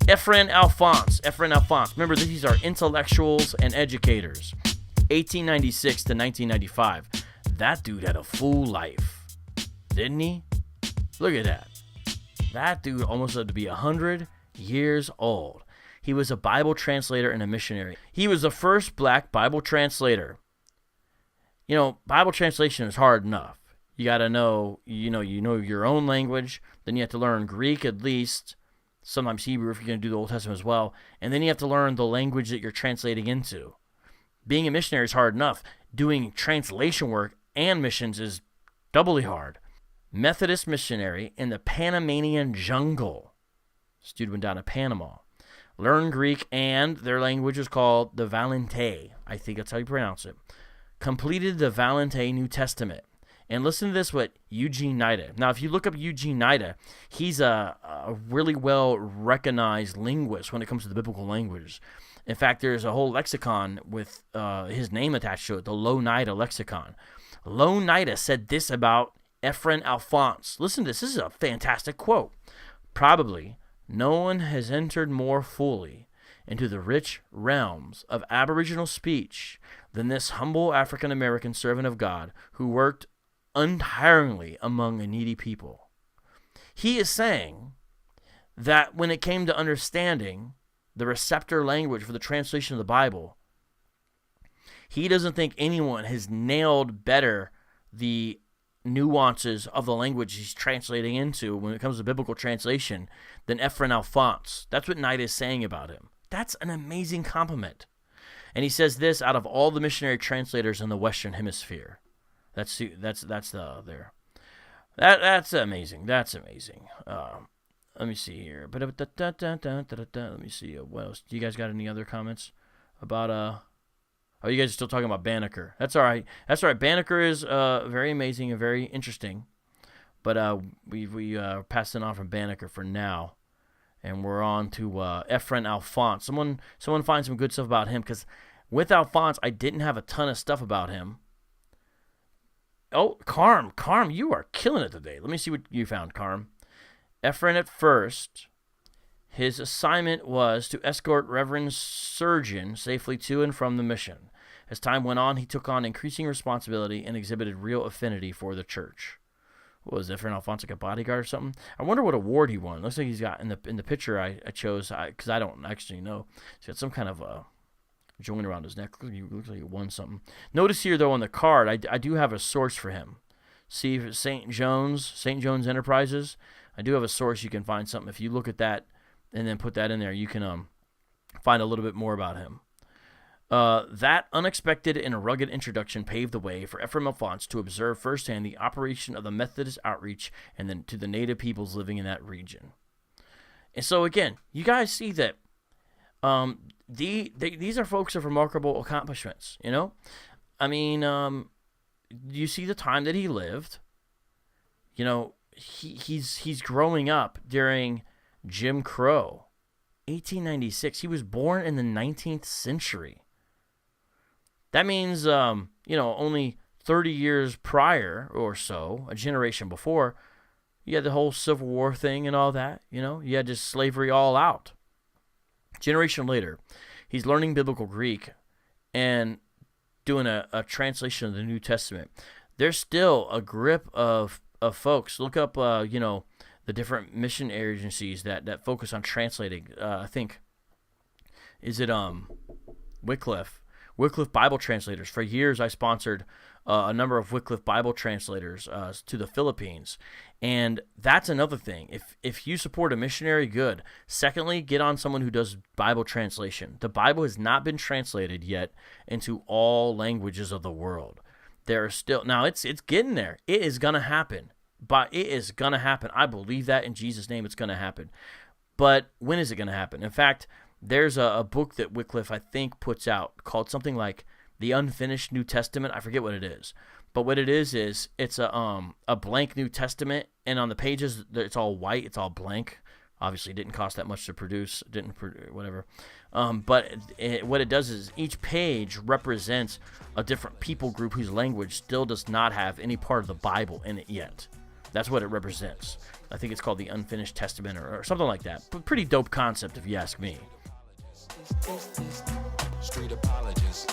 EPHRAIM Alphonse. Remember, these are intellectuals and educators. 1896 to 1995. That dude had a full life, didn't he? Look at that. That dude almost lived to be 100 years old. He was a Bible translator and a missionary. He was the first black Bible translator. Bible translation is hard enough. You got to know, you know your own language. Then you have to learn Greek at least. Sometimes Hebrew if you're going to do the Old Testament as well. And then you have to learn the language that you're translating into. Being a missionary is hard enough. Doing translation work and missions is doubly hard. Methodist missionary in the Panamanian jungle. This dude went down to Panama. Learned Greek, and their language is called the Valente. I think that's how you pronounce it. Completed the Valente New Testament. And listen to this with Eugene Nida. Now, if you look up Eugene Nida, he's a really well-recognized linguist when it comes to the biblical languages. In fact, there's a whole lexicon with his name attached to it, the Low Nida lexicon. Low Nida said this about EPHRAIM Alphonse. Listen to this. This is a fantastic quote. Probably no one has entered more fully into the rich realms of Aboriginal speech than this humble African-American servant of God who worked untiringly among a needy people. He is saying that when it came to understanding the receptor language for the translation of the Bible, he doesn't think anyone has nailed better the nuances of the language he's translating into when it comes to biblical translation than EPHRAIM Alphonse. That's what Knight is saying about him. That's an amazing compliment. And he says this out of all the missionary translators in the Western Hemisphere. That's amazing. That's amazing. Let me see here. Let me see. What else? Do you guys got any other comments about Oh, you guys are still talking about Banneker. That's all right. Banneker is very amazing and very interesting. But we passed it on from Banneker for now. And we're on to EPHRAIM Alphonse. Someone find some good stuff about him, because with Alphonse, I didn't have a ton of stuff about him. Oh, Carm, you are killing it today. Let me see what you found, Carm. EPHRAIM at first, his assignment was to escort Reverend Surgeon safely to and from the mission. As time went on, he took on increasing responsibility and exhibited real affinity for the church. What was EPHRAIM Alphonse, like a bodyguard or something? I wonder what award he won. Looks like he's got in the picture I chose, because I don't actually know. He's got some kind of joint around his neck. Looks like he won something. Notice here, though, on the card, I do have a source for him. See, St. John's Enterprises. I do have a source. You can find something. If you look at that and then put that in there, you can find a little bit more about him. That unexpected and rugged introduction paved the way for EPHRAIM Alphonse to observe firsthand the operation of the Methodist outreach and then to the native peoples living in that region. And so again, you guys see that these are folks of remarkable accomplishments. I mean, you see the time that he lived. He's growing up during Jim Crow, 1896. He was born in the 19th century. That means, only 30 years prior or so, a generation before, you had the whole Civil War thing and all that. You had just slavery all out. Generation later, he's learning biblical Greek and doing a translation of the New Testament. There's still a grip of folks. Look up, the different mission agencies that focus on translating. I think, is it Wycliffe Bible translators. For years, I sponsored a number of Wycliffe Bible translators to the Philippines. And that's another thing. If you support a missionary, good. Secondly, get on someone who does Bible translation. The Bible has not been translated yet into all languages of the world. There are still, now it's getting there. It is going to happen. But it is going to happen. I believe that in Jesus' name it's going to happen. But when is it going to happen? In fact, there's a book that Wycliffe, I think, puts out called something like The Unfinished New Testament. I forget what it is. But what it is it's a blank New Testament, and on the pages, it's all white, it's all blank. Obviously, it didn't cost that much to produce, whatever. But what it does is each page represents a different people group whose language still does not have any part of the Bible in it yet. That's what it represents. I think it's called the Unfinished Testament or something like that. But pretty dope concept, if you ask me. Street apologist.